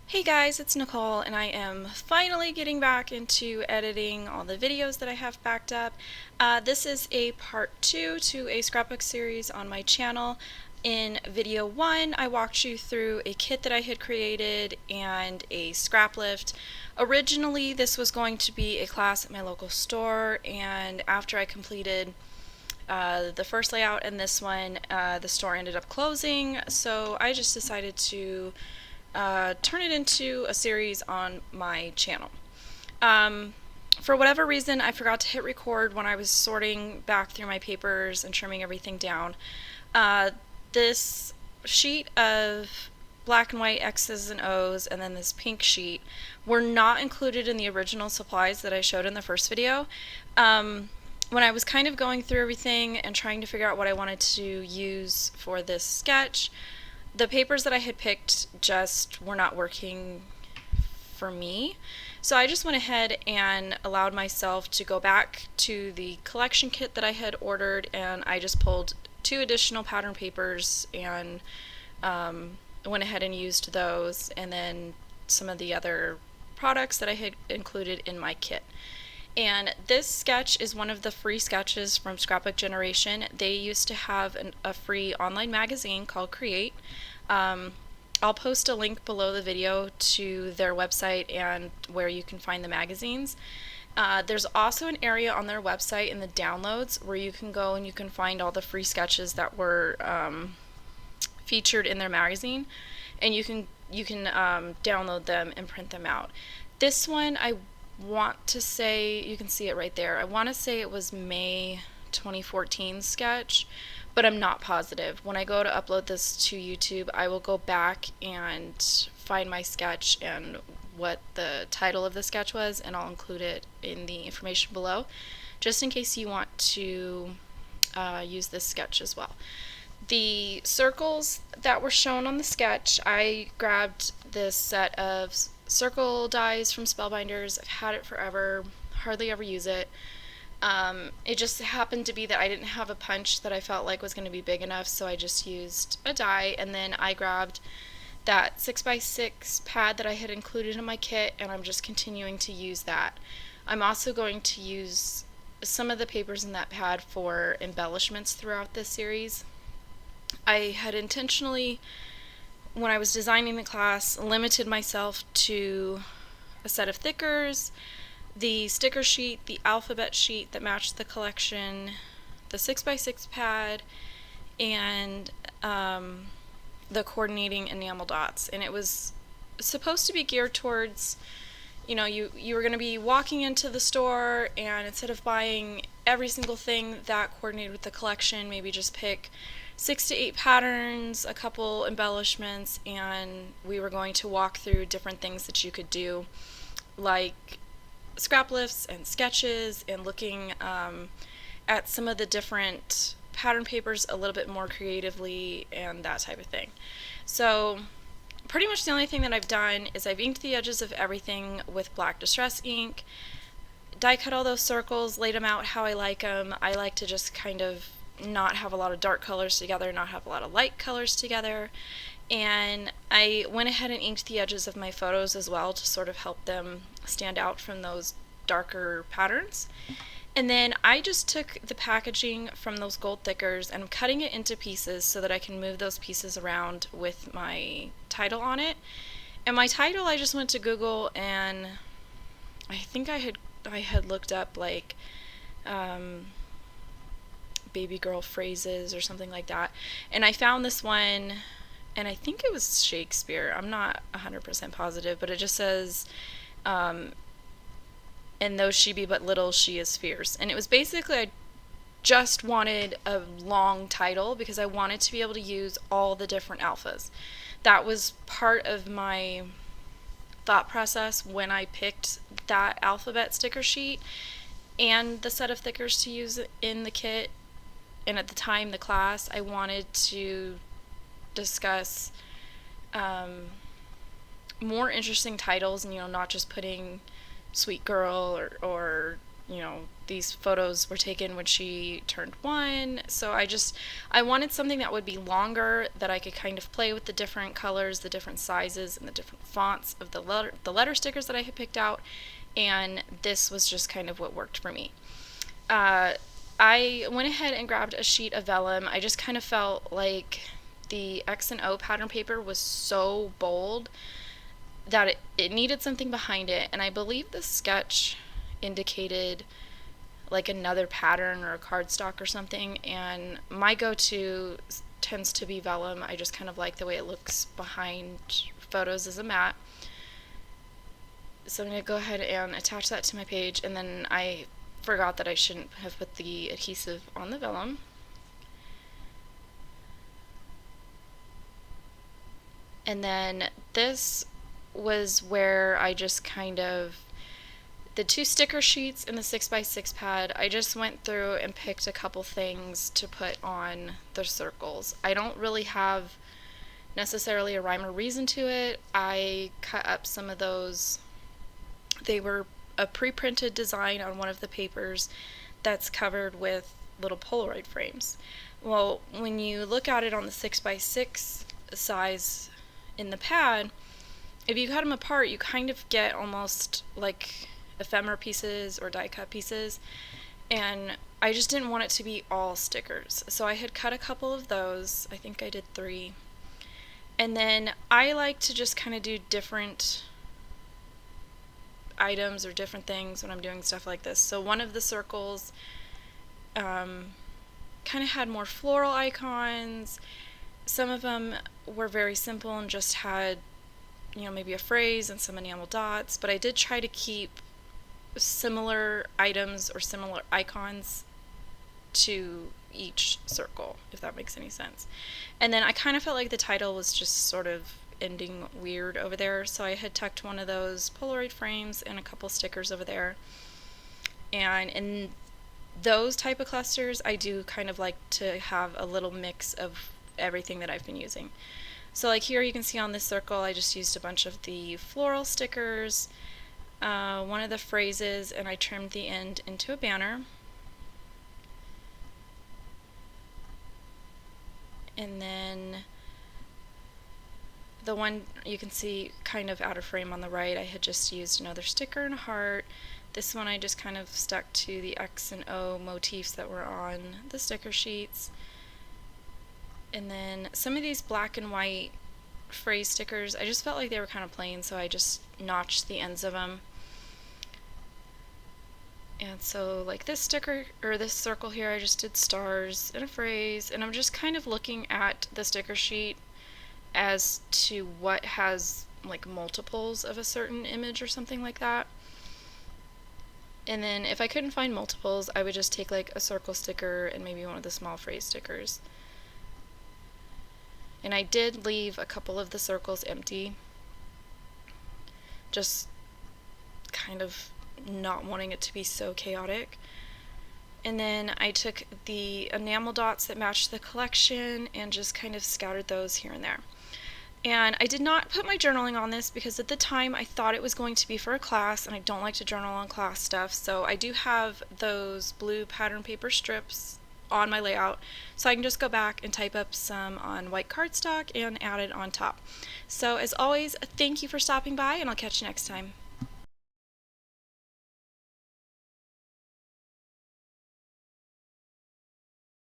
Hey guys, it's Nicole, and I am finally getting back into editing all the videos that I have backed up. This is a part 2 to a scrapbook series on my channel. In video 1, I walked you through a kit that I had created and a scrap lift. Originally, this was going to be a class at my local store, and after I completed the first layout and this one, the store ended up closing, so I just decided to turn it into a series on my channel. For whatever reason, I forgot to hit record when I was sorting back through my papers and trimming everything down. This sheet of black and white X's and O's and then this pink sheet were not included in the original supplies that I showed in the first video. When I was kind of going through everything and trying to figure out what I wanted to use for this sketch, the papers that I had picked just were not working for me. So I just went ahead and allowed myself to go back to the collection kit that I had ordered, and I just pulled 2 additional pattern papers and went ahead and used those, and then some of the other products that I had included in my kit. And this sketch is one of the free sketches from Scrapbook Generation. They used to have a free online magazine called Create. I'll post a link below the video to their website and where you can find the magazines. There's also an area on their website in the downloads where you can go and you can find all the free sketches that were featured in their magazine, and you can download them and print them out. This one, I want to say, you can see it right there, I want to say it was May 2014 sketch, but I'm not positive. When I go to upload this to YouTube, I will go back and find my sketch and what the title of the sketch was, and I'll include it in the information below, just in case you want to use this sketch as well. The circles that were shown on the sketch, I grabbed this set of circle dies from Spellbinders. I've had it forever, hardly ever use it. It just happened to be that I didn't have a punch that I felt like was going to be big enough, so I just used a die, and then I grabbed that 6x6 pad that I had included in my kit, and I'm just continuing to use that. I'm also going to use some of the papers in that pad for embellishments throughout this series. I had intentionally, when I was designing the class, limited myself to a set of thickers, the sticker sheet, the alphabet sheet that matched the collection, the 6x6 pad, and the coordinating enamel dots. And it was supposed to be geared towards, you were going to be walking into the store, and instead of buying every single thing that coordinated with the collection, maybe just pick 6 to 8 patterns, a couple embellishments, and we were going to walk through different things that you could do, like scrap lifts and sketches, and looking at some of the different pattern papers a little bit more creatively and that type of thing. So pretty much the only thing that I've done is I've inked the edges of everything with black distress ink, die cut all those circles, laid them out how I like them. I like to just kind of not have a lot of dark colors together, not have a lot of light colors together, and I went ahead and inked the edges of my photos as well to sort of help them stand out from those darker patterns. And then I just took the packaging from those gold thickers and I'm cutting it into pieces so that I can move those pieces around with my title on it. And my title, I just went to Google, and I think I had looked up like baby girl phrases or something like that, and I found this one, and I think it was Shakespeare, I'm not 100% positive, but it just says, and though she be but little, she is fierce. And it was basically, I just wanted a long title because I wanted to be able to use all the different alphas. That was part of my thought process when I picked that alphabet sticker sheet and the set of thickers to use in the kit. And at the time, the class, I wanted to discuss more interesting titles, and not just putting sweet girl or you know, these photos were taken when she turned 1. So I wanted something that would be longer, that I could kind of play with the different colors, the different sizes, and the different fonts of the letter stickers that I had picked out. And this was just kind of what worked for me. I went ahead and grabbed a sheet of vellum. I just kind of felt like the X&O pattern paper was so bold that it needed something behind it, and I believe the sketch indicated like another pattern or a cardstock or something, and my go-to tends to be vellum. I just kind of like the way it looks behind photos as a mat. So I'm going to go ahead and attach that to my page, and then I forgot that I shouldn't have put the adhesive on the vellum. And then this was where I just kind of, the 2 sticker sheets and the 6x6 pad, I just went through and picked a couple things to put on the circles. I don't really have necessarily a rhyme or reason to it. I cut up some of those. They were a pre-printed design on one of the papers that's covered with little Polaroid frames. Well, when you look at it on the 6x6 size in the pad, if you cut them apart, you kind of get almost like ephemera pieces or die cut pieces, and I just didn't want it to be all stickers. So I had cut a couple of those. I think I did 3. And then I like to just kind of do different items or different things when I'm doing stuff like this. So one of the circles kind of had more floral icons. Some of them were very simple and just had, you know, maybe a phrase and some enamel dots, but I did try to keep similar items or similar icons to each circle, if that makes any sense. And then I kind of felt like the title was just sort of ending weird over there, so I had tucked one of those Polaroid frames and a couple stickers over there. And in those type of clusters, I do kind of like to have a little mix of everything that I've been using. So like here you can see on this circle, I just used a bunch of the floral stickers, one of the phrases, and I trimmed the end into a banner. And then the one you can see kind of out of frame on the right, I had just used another sticker and a heart. This one I just kind of stuck to the X and O motifs that were on the sticker sheets. And then some of these black and white phrase stickers, I just felt like they were kind of plain, so I just notched the ends of them. And so like this sticker, or this circle here, I just did stars and a phrase, and I'm just kind of looking at the sticker sheet as to what has like multiples of a certain image or something like that. And then if I couldn't find multiples, I would just take like a circle sticker and maybe one of the small phrase stickers. And I did leave a couple of the circles empty, just kind of not wanting it to be so chaotic. And then I took the enamel dots that matched the collection and just kind of scattered those here and there. And I did not put my journaling on this because at the time I thought it was going to be for a class, and I don't like to journal on class stuff, so I do have those blue pattern paper strips on my layout, so I can just go back and type up some on white cardstock and add it on top. So as always, thank you for stopping by, and I'll catch you next time.